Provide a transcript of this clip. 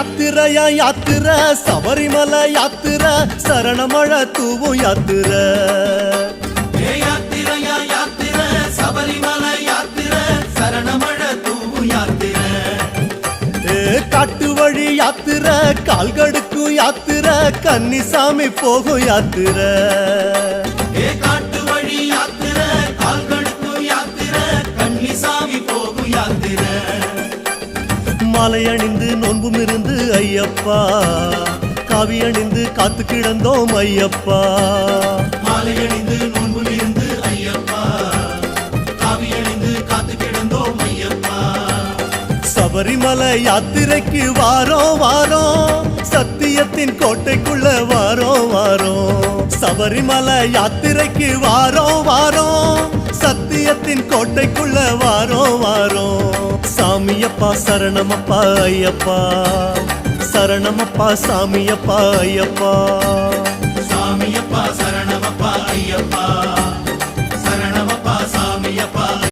யாத்திரையா யாத்திரை சபரிமலை யாத்திரை சரணமழை தூவும் யாத்திரை யாத்திரையா யாத்திரை சபரிமலை யாத்திரை சரணமழை தூவும் யாத்திரை காட்டு வழி யாத்திரை கால்கடுக்கும் யாத்திரை கன்னிசாமி போகும் யாத்திரை காட்டு வழி யாத்திரை கால்கடுக்கும் யாத்திரை கன்னிசாமி போகும் யாத்திரை மாலை அணிந்து நோன்பும் இருந்து ஐயப்பா காவி அணிந்து காத்து கிடந்தோம் ஐயப்பா மாலை அணிந்து நோன்பும் இருந்து ஐயப்பா காவி அணிந்து காத்து கிடந்தோம் ஐயப்பா சபரிமலை யாத்திரைக்கு வாரோம் வாரோம் சத்தியத்தின் கோட்டைக்குள்ள வாரோம் வாரோம் சபரிமலை யாத்திரைக்கு வாரோம் வாரோம் சத்தியத்தின் கோட்டைக்குள்ள வாரோம் வாரோம் சாமியப்பா சரணமப்பா ஐயப்பா சரணமப்பா சாமியப்பா ஐயப்பா சாமியப்பா சரணமப்பா ஐயப்பா